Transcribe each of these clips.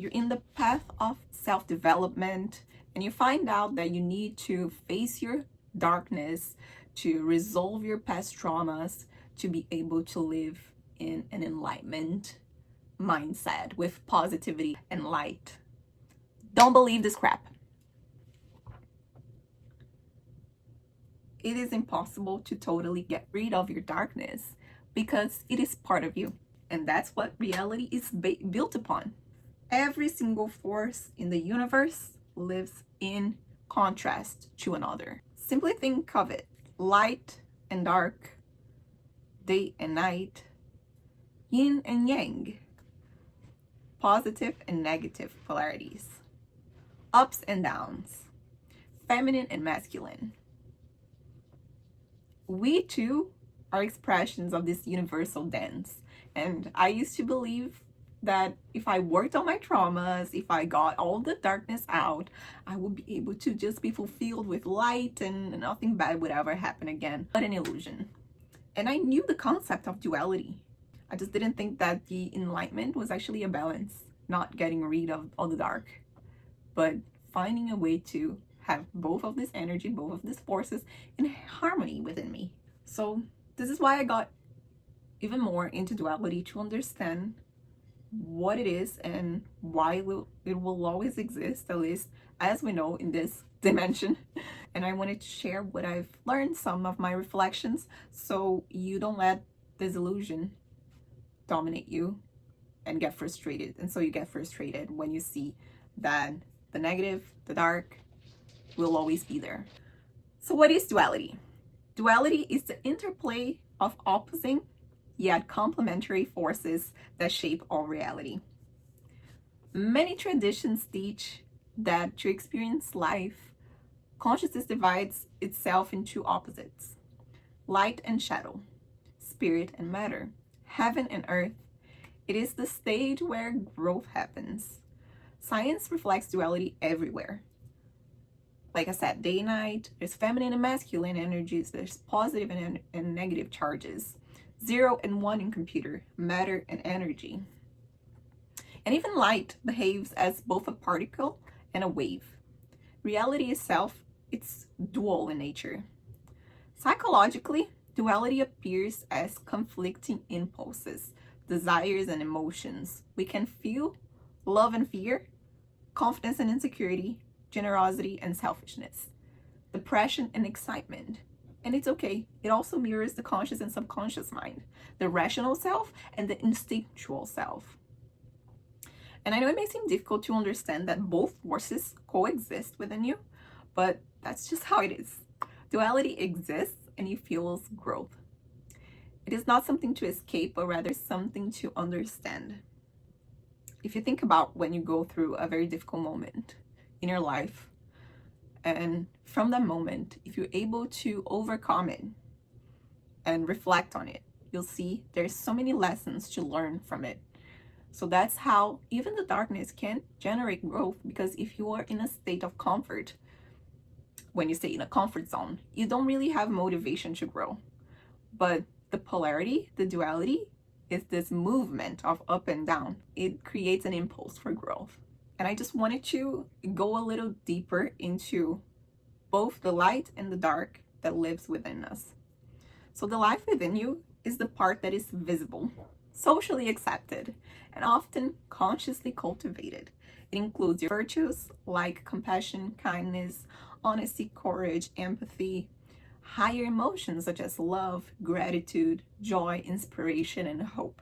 you're in the path of self-development and you find out that you need to face your darkness, to resolve your past traumas, to be able to live in an enlightenment mindset with positivity and light. Don't believe this crap. It is impossible to totally get rid of your darkness because it is part of you. And that's what reality is built upon. Every single force in the universe lives in contrast to another. Simply think of it: light and dark, day and night, yin and yang, positive and negative polarities, ups and downs, feminine and masculine. We too are expressions of this universal dance. And I used to believe that if I worked on my traumas, if I got all the darkness out, I would be able to just be fulfilled with light and nothing bad would ever happen again. But an illusion. And I knew the concept of duality. I just didn't think that the enlightenment was actually a balance, not getting rid of all the dark, but finding a way to have both of this energy, both of these forces in harmony within me. So this is why I got even more into duality, to understand what it is and why it will always exist, at least as we know in this dimension. And I wanted to share what I've learned, some of my reflections, so you don't let this illusion dominate you and get frustrated. And so you get frustrated when you see that the negative, the dark, will always be there. So what is duality? Duality is the interplay of opposing yet complementary forces that shape all reality. Many traditions teach that to experience life, consciousness divides itself into opposites: light and shadow, spirit and matter, heaven and earth. It is the stage where growth happens. Science reflects duality everywhere. Like I said, day and night, there's feminine and masculine energies, there's positive and negative charges, 0 and 1 in computer, matter and energy. And even light behaves as both a particle and a wave. Reality itself, it's dual in nature. Psychologically, duality appears as conflicting impulses, desires and emotions. We can feel love and fear, confidence and insecurity, generosity and selfishness, depression and excitement. And it's okay. It also mirrors the conscious and subconscious mind, the rational self and the instinctual self. And I know it may seem difficult to understand that both forces coexist within you, but that's just how it is. Duality exists and it fuels growth. It is not something to escape, but rather something to understand. If you think about when you go through a very difficult moment in your life, and from that moment, if you're able to overcome it and reflect on it, you'll see there's so many lessons to learn from it. So that's how even the darkness can generate growth, because if you are in a state of comfort, when you stay in a comfort zone, you don't really have motivation to grow. But the polarity, the duality, is this movement of up and down. It creates an impulse for growth. And I just wanted to go a little deeper into both the light and the dark that lives within us. So the life within you is the part that is visible, socially accepted, and often consciously cultivated. It includes your virtues like compassion, kindness, honesty, courage, empathy, higher emotions such as love, gratitude, joy, inspiration, and hope,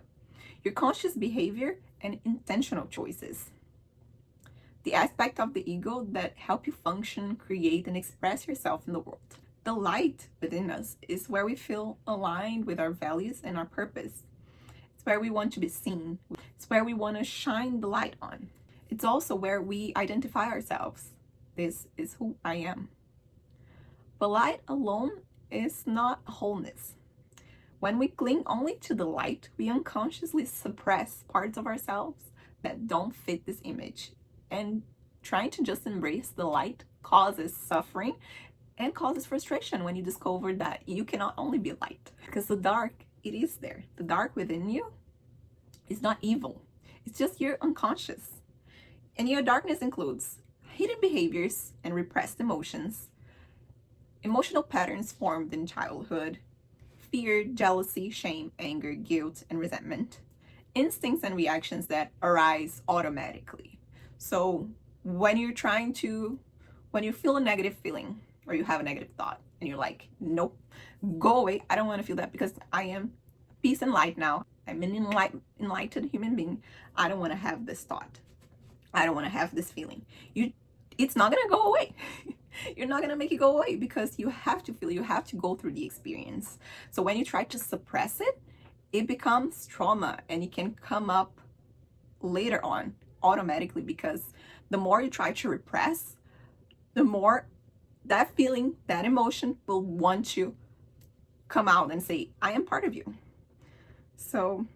your conscious behavior and intentional choices, the aspect of the ego that help you function, create, and express yourself in the world. The light within us is where we feel aligned with our values and our purpose. It's where we want to be seen. It's where we want to shine the light on. It's also where we identify ourselves. This is who I am. But light alone is not wholeness. When we cling only to the light, we unconsciously suppress parts of ourselves that don't fit this image. And trying to just embrace the light causes suffering and causes frustration when you discover that you cannot only be light. Because the dark, it is there. The dark within you is not evil. It's just you're unconscious. And your darkness includes hidden behaviors and repressed emotions, emotional patterns formed in childhood, fear, jealousy, shame, anger, guilt, and resentment, instincts and reactions that arise automatically. So when you're when you feel a negative feeling or you have a negative thought and you're like, nope, go away. I don't want to feel that because I am peace and light now. I'm an enlightened human being. I don't want to have this thought. I don't want to have this feeling. It's not gonna go away. You're not gonna make it go away because you have to feel, you have to go through the experience. So when you try to suppress it, it becomes trauma and it can come up later on automatically because the more you try to repress, the more that feeling, that emotion will want to come out and say, I am part of you. So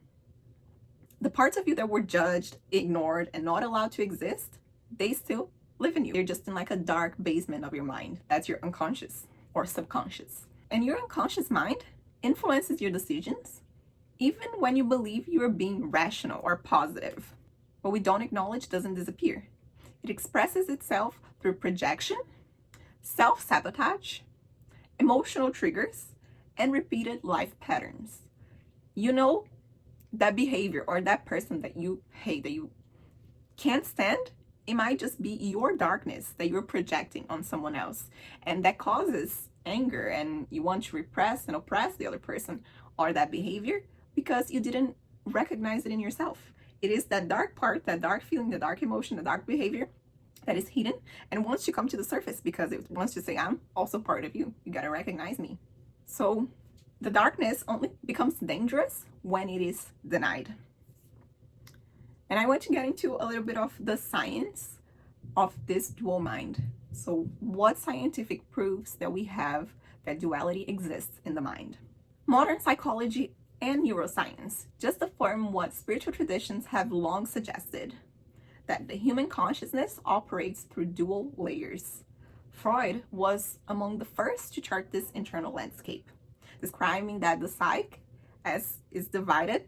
the parts of you that were judged, ignored, and not allowed to exist, they still live in you. They're just in like a dark basement of your mind. That's your unconscious or subconscious. And your unconscious mind influences your decisions, even when you believe you are being rational or positive. What we don't acknowledge doesn't disappear. It expresses itself through projection, self-sabotage, emotional triggers, and repeated life patterns. You know, that behavior or that person that you hate, that you can't stand, it might just be your darkness that you're projecting on someone else. And that causes anger and you want to repress and oppress the other person or that behavior because you didn't recognize it in yourself. It is that dark part, that dark feeling, the dark emotion, the dark behavior that is hidden and wants to come to the surface because it wants to say, I'm also part of you. You gotta recognize me. So the darkness only becomes dangerous when it is denied. And I want to get into a little bit of the science of this dual mind. So what scientific proofs that we have that duality exists in the mind? Modern psychology and neuroscience just affirm what spiritual traditions have long suggested, that the human consciousness operates through dual layers. Freud was among the first to chart this internal landscape, describing that the psyche is divided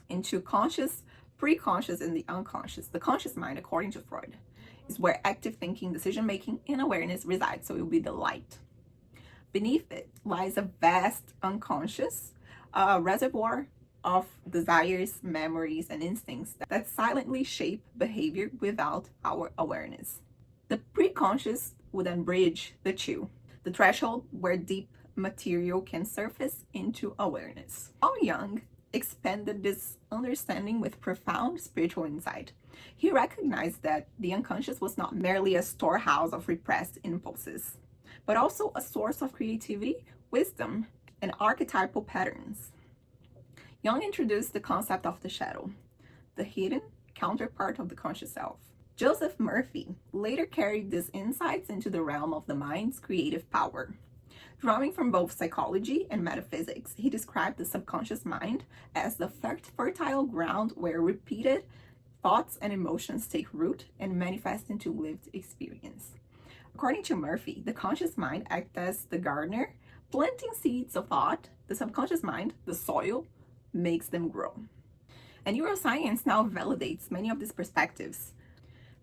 into conscious, pre-conscious, and the unconscious. The conscious mind, according to Freud, is where active thinking, decision-making, and awareness reside, so it will be the light. Beneath it lies a vast unconscious reservoir of desires, memories, and instincts that silently shape behavior without our awareness. The pre-conscious would then bridge the two, the threshold where deep material can surface into awareness. Carl Jung expanded this understanding with profound spiritual insight. He recognized that the unconscious was not merely a storehouse of repressed impulses, but also a source of creativity, wisdom, and archetypal patterns. Jung introduced the concept of the shadow, the hidden counterpart of the conscious self. Joseph Murphy later carried these insights into the realm of the mind's creative power. Drawing from both psychology and metaphysics, he described the subconscious mind as the fertile ground where repeated thoughts and emotions take root and manifest into lived experience. According to Murphy, the conscious mind acts as the gardener, planting seeds of thought. The subconscious mind, the soil, makes them grow. And neuroscience now validates many of these perspectives.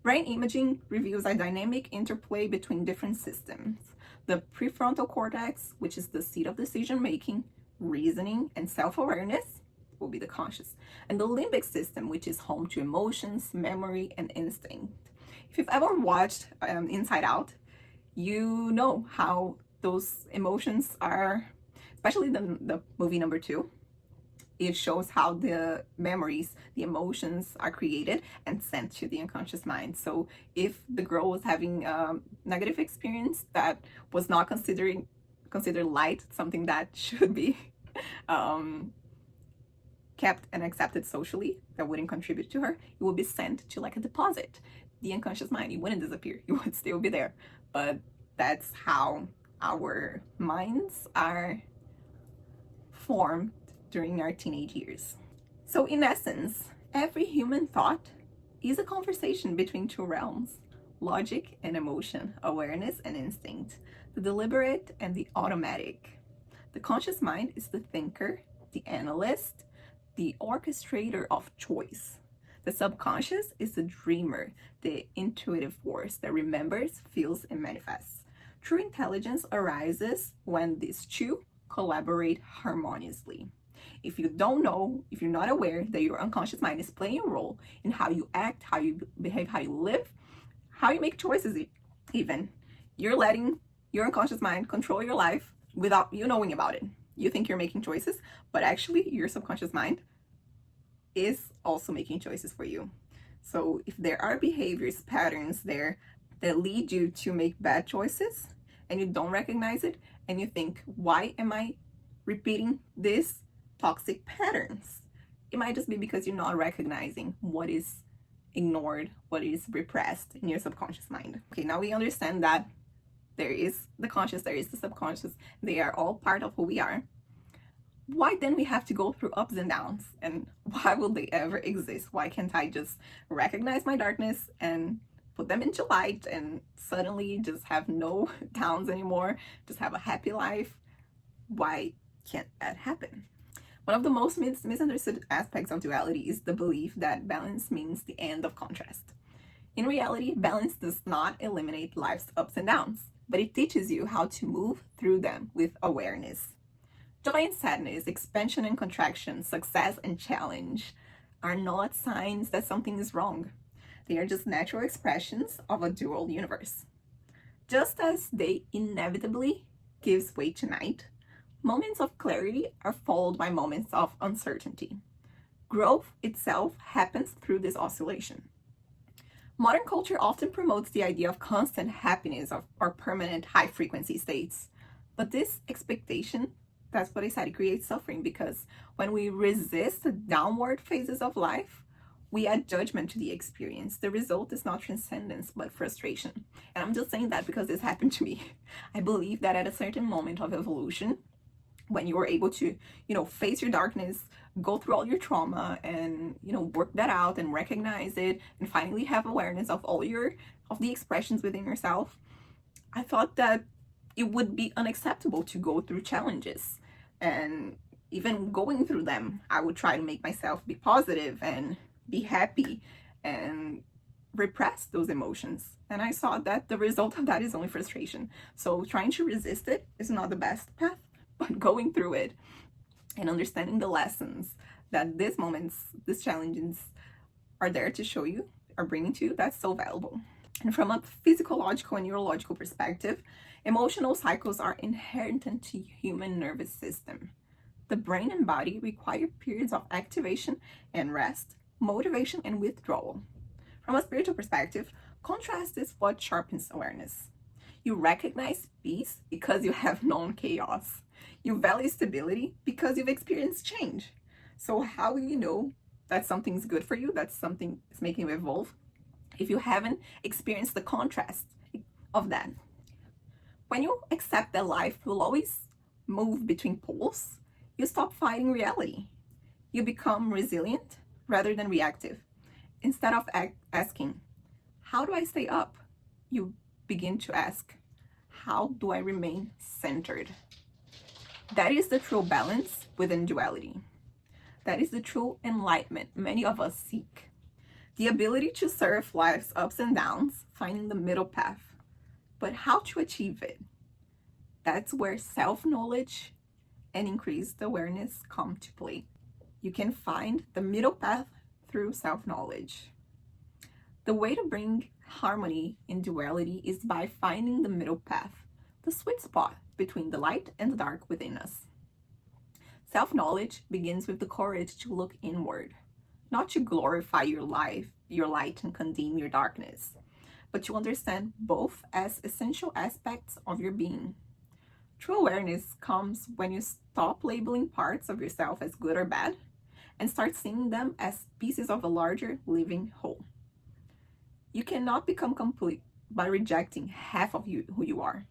Brain imaging reveals a dynamic interplay between different systems. The prefrontal cortex, which is the seat of decision making, reasoning, and self-awareness, will be the conscious. And the limbic system, which is home to emotions, memory, and instinct. If you've ever watched Inside Out, you know how those emotions are, especially the movie number 2, it shows how the memories, the emotions are created and sent to the unconscious mind. So if the girl was having a negative experience that was not considered light, something that should be kept and accepted socially, that wouldn't contribute to her, it would be sent to like a deposit. The unconscious mind, it wouldn't disappear, it would still be there. But that's how our minds are formed during our teenage years. So in essence, every human thought is a conversation between two realms: logic and emotion, awareness and instinct, the deliberate and the automatic. The conscious mind is the thinker, the analyst, the orchestrator of choice. The subconscious is the dreamer, the intuitive force that remembers, feels, and manifests. True intelligence arises when these two collaborate harmoniously. If you don't know, if you're not aware that your unconscious mind is playing a role in how you act, how you behave, how you live, how you make choices, even, you're letting your unconscious mind control your life without you knowing about it. You think you're making choices, but actually your subconscious mind is also making choices for you. So if there are behaviors, patterns there that lead you to make bad choices and you don't recognize it, and you think, why am I repeating these toxic patterns? It might just be because you're not recognizing what is ignored, what is repressed in your subconscious mind. Okay, now we understand that there is the conscious, there is the subconscious, they are all part of who we are. Why then we have to go through ups and downs, and why will they ever exist? Why can't I just recognize my darkness and put them into light and suddenly just have no downs anymore, just have a happy life? Why can't that happen? One of the most misunderstood aspects of duality is the belief that balance means the end of contrast. In reality, balance does not eliminate life's ups and downs, but it teaches you how to move through them with awareness. Joy and sadness, expansion and contraction, success and challenge are not signs that something is wrong. They are just natural expressions of a dual universe. Just as day inevitably gives way to night, moments of clarity are followed by moments of uncertainty. Growth itself happens through this oscillation. Modern culture often promotes the idea of constant happiness or permanent high frequency states. But this expectation, that's what I said, it creates suffering, because when we resist the downward phases of life, we add judgment to the experience. The result is not transcendence, but frustration. And I'm just saying that because this happened to me. I believe that at a certain moment of evolution, when you are able to, face your darkness, go through all your trauma and, work that out and recognize it and finally have awareness of all of the expressions within yourself, I thought that it would be unacceptable to go through challenges. And even going through them, I would try to make myself be positive and be happy and repress those emotions. And I saw that the result of that is only frustration. So trying to resist it is not the best path, but going through it and understanding the lessons that these moments, these challenges are there to show you, are bringing to you, that's so valuable. And from a physiological and neurological perspective, emotional cycles are inherent to human nervous system. The brain and body require periods of activation and rest, motivation and withdrawal. From a spiritual perspective, contrast is what sharpens awareness. You recognize peace because you have known chaos. You value stability because you've experienced change. So how will you know that something's good for you, that something is making you evolve, if you haven't experienced the contrast of that? When you accept that life will always move between poles, you stop fighting reality. You become resilient rather than reactive. Instead of asking, how do I stay up? You begin to ask, how do I remain centered? That is the true balance within duality. That is the true enlightenment many of us seek. The ability to surf life's ups and downs, finding the middle path. But how to achieve it? That's where self-knowledge and increased awareness come to play. You can find the middle path through self-knowledge. The way to bring harmony in duality is by finding the middle path, the sweet spot between the light and the dark within us. Self-knowledge begins with the courage to look inward, not to glorify your light and condemn your darkness, but to understand both as essential aspects of your being. True awareness comes when you stop labeling parts of yourself as good or bad and start seeing them as pieces of a larger living whole. You cannot become complete by rejecting half of you, who you are.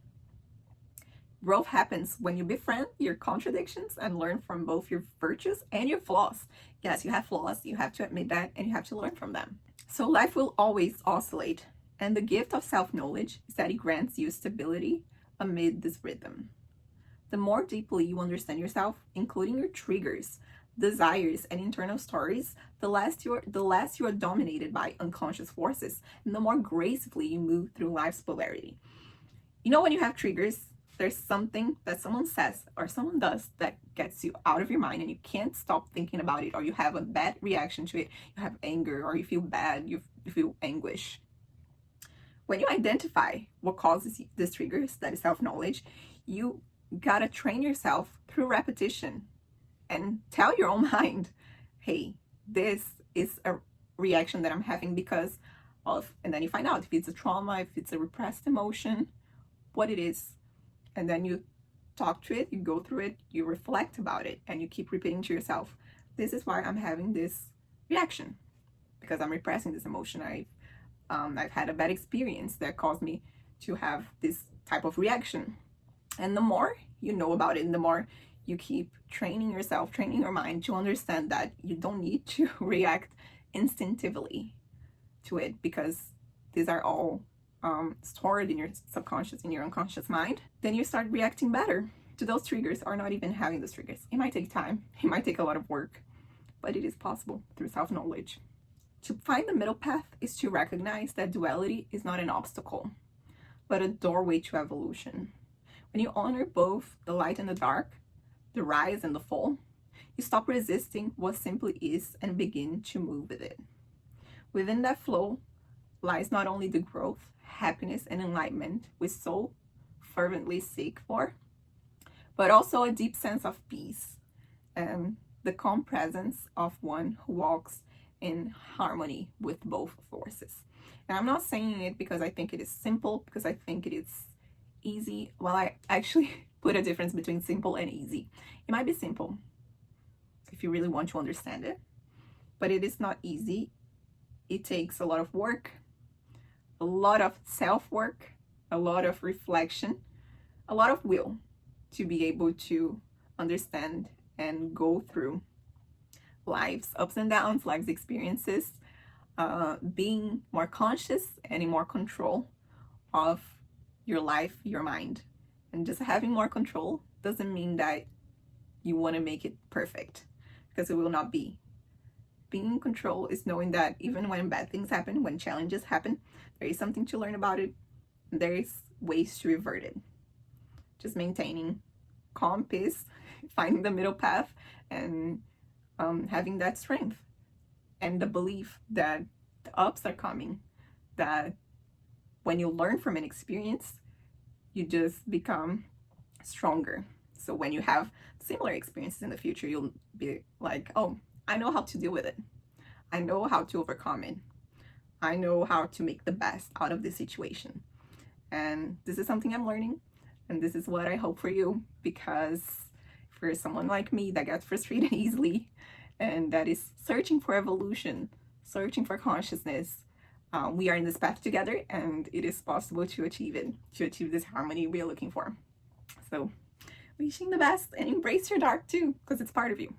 Growth happens when you befriend your contradictions and learn from both your virtues and your flaws. Yes, you have flaws, you have to admit that, and you have to learn from them. So life will always oscillate, and the gift of self-knowledge is that it grants you stability amid this rhythm. The more deeply you understand yourself, including your triggers, desires and internal stories, the less you are dominated by unconscious forces, and the more gracefully you move through life's polarity. You know, when you have triggers, there's something that someone says or someone does that gets you out of your mind and you can't stop thinking about it, or you have a bad reaction to it, you have anger, or you feel bad, you feel anguish. When you identify what causes these triggers, that is self-knowledge, you gotta train yourself through repetition and tell your own mind, hey, this is a reaction that I'm having because of, and then you find out if it's a trauma, if it's a repressed emotion, what it is. And then you talk to it, you go through it, you reflect about it, and you keep repeating to yourself, this is why I'm having this reaction, because I'm repressing this emotion. I've had a bad experience that caused me to have this type of reaction. And the more you know about it, and the more you keep training yourself, training your mind to understand that you don't need to react instinctively to it, because these are all stored in your subconscious, in your unconscious mind, then you start reacting better to those triggers, or not even having those triggers. It might take time, it might take a lot of work, but it is possible through self-knowledge. To find the middle path is to recognize that duality is not an obstacle, but a doorway to evolution. When you honor both the light and the dark, the rise and the fall, you stop resisting what simply is and begin to move with it. Within that flow lies not only the growth, happiness, and enlightenment we so fervently seek for, but also a deep sense of peace and the calm presence of one who walks in harmony with both forces. And I'm not saying it because I think it is simple, because I think it is easy. Well, I actually put a difference between simple and easy. It might be simple if you really want to understand it, but it is not easy. It takes a lot of work, a lot of self-work, a lot of reflection, a lot of will to be able to understand and go through life's ups and downs, life's experiences, being more conscious and in more control of your life, your mind. And just having more control doesn't mean that you want to make it perfect, because it will not be. Being in control is knowing that even when bad things happen, when challenges happen, there is something to learn about it, and there is ways to revert it. Just maintaining calm, peace, finding the middle path, and having that strength and the belief that the ups are coming, that when you learn from an experience, you just become stronger. So when you have similar experiences in the future, you'll be like, oh, I know how to deal with it. I know how to overcome it. I know how to make the best out of this situation. And this is something I'm learning. And this is what I hope for you, because for someone like me that gets frustrated easily and that is searching for evolution, searching for consciousness, we are in this path together, and it is possible to achieve it, to achieve this harmony we are looking for. So wishing the best, and embrace your dark too, because it's part of you.